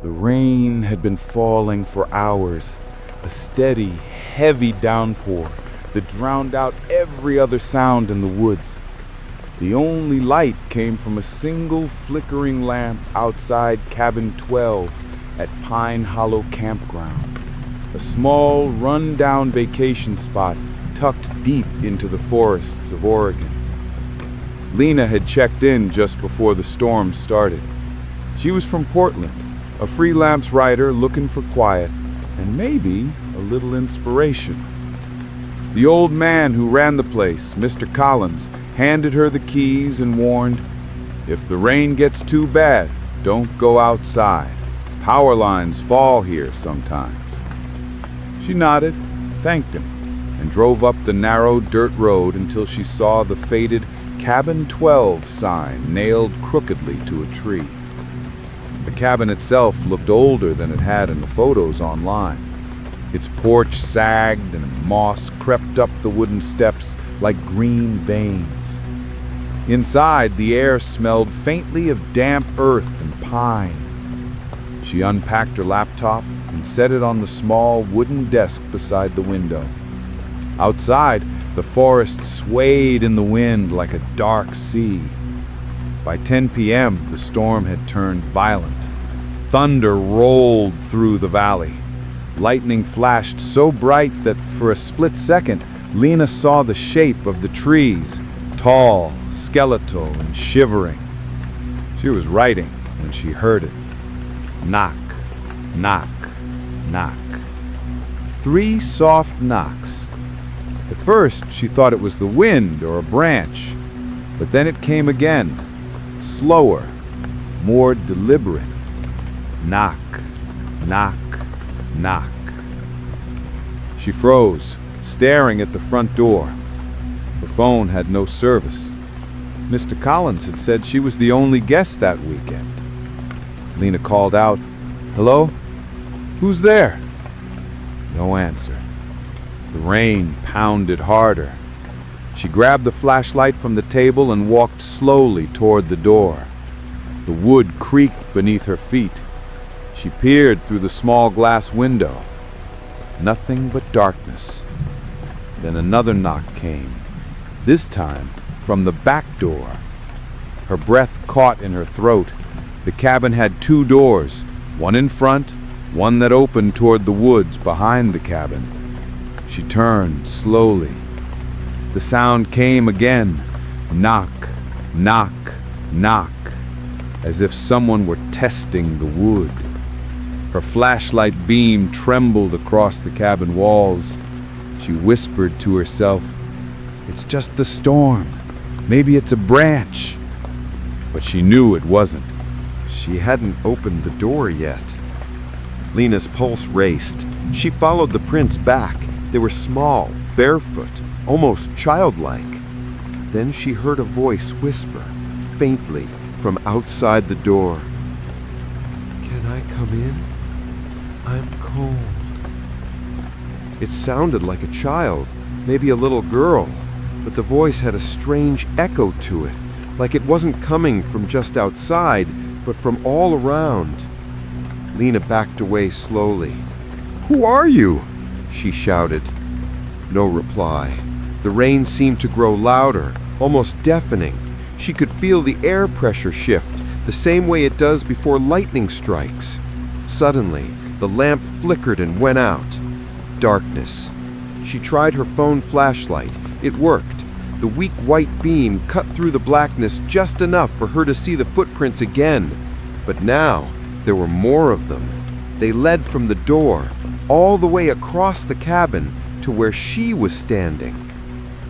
The rain had been falling for hours, a steady, heavy downpour that drowned out every other sound in the woods. The only light came from a single flickering lamp outside Cabin 12 at Pine Hollow Campground, a small, run-down vacation spot tucked deep into the forests of Oregon. Lena had checked in just before the storm started. She was from Portland, a freelance writer looking for quiet and maybe a little inspiration. The old man who ran the place, Mr. Collins, handed her the keys and warned, "If the rain gets too bad, don't go outside. Power lines fall here sometimes." She nodded, thanked him, and drove up the narrow dirt road until she saw the faded Cabin 12 sign nailed crookedly to a tree. The cabin itself looked older than it had in the photos online. Its porch sagged and moss crept up the wooden steps like green veins. Inside, the air smelled faintly of damp earth and pine. She unpacked her laptop and set it on the small wooden desk beside the window. Outside, the forest swayed in the wind like a dark sea. By 10 p.m., the storm had turned violent. Thunder rolled through the valley. Lightning flashed so bright that for a split second, Lena saw the shape of the trees, tall, skeletal, and shivering. She was writing when she heard it. Knock, knock, knock. 3 soft knocks. At first, she thought it was the wind or a branch, but then it came again, slower, more deliberate. Knock, knock, knock. She froze, staring at the front door. Her phone had no service. Mr. Collins had said she was the only guest that weekend. Lena called out, "Hello? Who's there?" No answer. The rain pounded harder. She grabbed the flashlight from the table and walked slowly toward the door. The wood creaked beneath her feet. She peered through the small glass window. Nothing but darkness. Then another knock came, this time from the back door. Her breath caught in her throat. The cabin had 2 doors, one in front, one that opened toward the woods behind the cabin. She turned slowly. The sound came again. Knock, knock, knock, as if someone were testing the wood. Her flashlight beam trembled across the cabin walls. She whispered to herself, "It's just the storm. Maybe it's a branch." But she knew it wasn't. She hadn't opened the door yet. Lena's pulse raced. She followed the prints back. They were small, barefoot, almost childlike. Then she heard a voice whisper, faintly, from outside the door. "Can I come in? I'm cold." It sounded like a child, maybe a little girl, but the voice had a strange echo to it, like it wasn't coming from just outside, but from all around. Lena backed away slowly. "Who are you?" she shouted. No reply. The rain seemed to grow louder, almost deafening. She could feel the air pressure shift, the same way it does before lightning strikes. Suddenly, the lamp flickered and went out. Darkness. She tried her phone flashlight. It worked. The weak white beam cut through the blackness just enough for her to see the footprints again. But now, there were more of them. They led from the door, all the way across the cabin to where she was standing.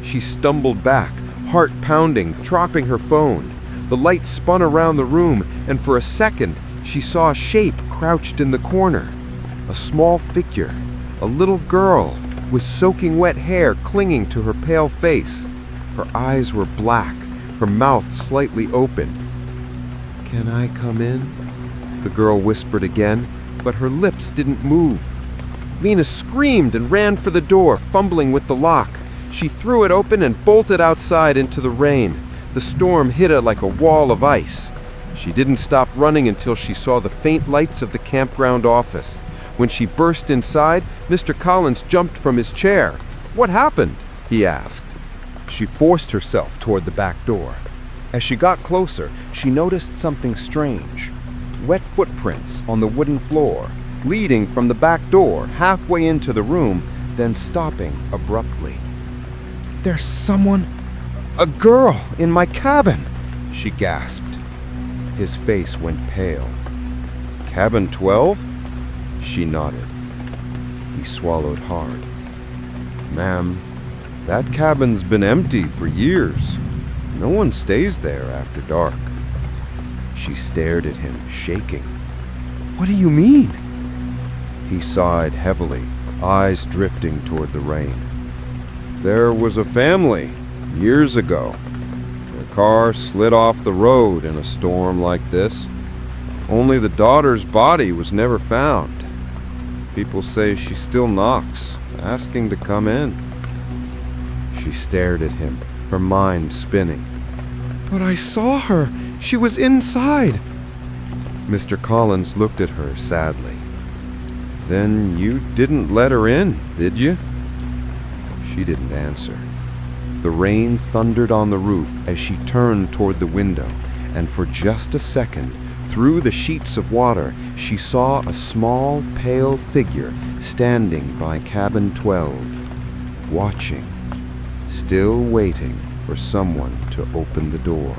She stumbled back, heart pounding, dropping her phone. The light spun around the room, and for a second, she saw a shape crouched in the corner. A small figure, a little girl with soaking wet hair clinging to her pale face. Her eyes were black, her mouth slightly open. "Can I come in?" the girl whispered again, but her lips didn't move. Lena screamed and ran for the door, fumbling with the lock. She threw it open and bolted outside into the rain. The storm hit her like a wall of ice. She didn't stop running until she saw the faint lights of the campground office. When she burst inside, Mr. Collins jumped from his chair. "What happened?" he asked. She forced herself toward the back door. As she got closer, she noticed something strange. Wet footprints on the wooden floor, leading from the back door halfway into the room, then stopping abruptly. "There's someone, a girl, in my cabin," she gasped. His face went pale. "Cabin 12? She nodded. He swallowed hard. "Ma'am, that cabin's been empty for years. No one stays there after dark." She stared at him, shaking. "What do you mean?" He sighed heavily, eyes drifting toward the rain. "There was a family, years ago. Their car slid off the road in a storm like this. Only the daughter's body was never found. People say she still knocks, asking to come in." She stared at him, her mind spinning. "But I saw her. She was inside." Mr. Collins looked at her sadly. "Then you didn't let her in, did you?" She didn't answer. The rain thundered on the roof as she turned toward the window, and for just a second, through the sheets of water, she saw a small, pale figure standing by cabin 12, watching, still waiting for someone to open the door.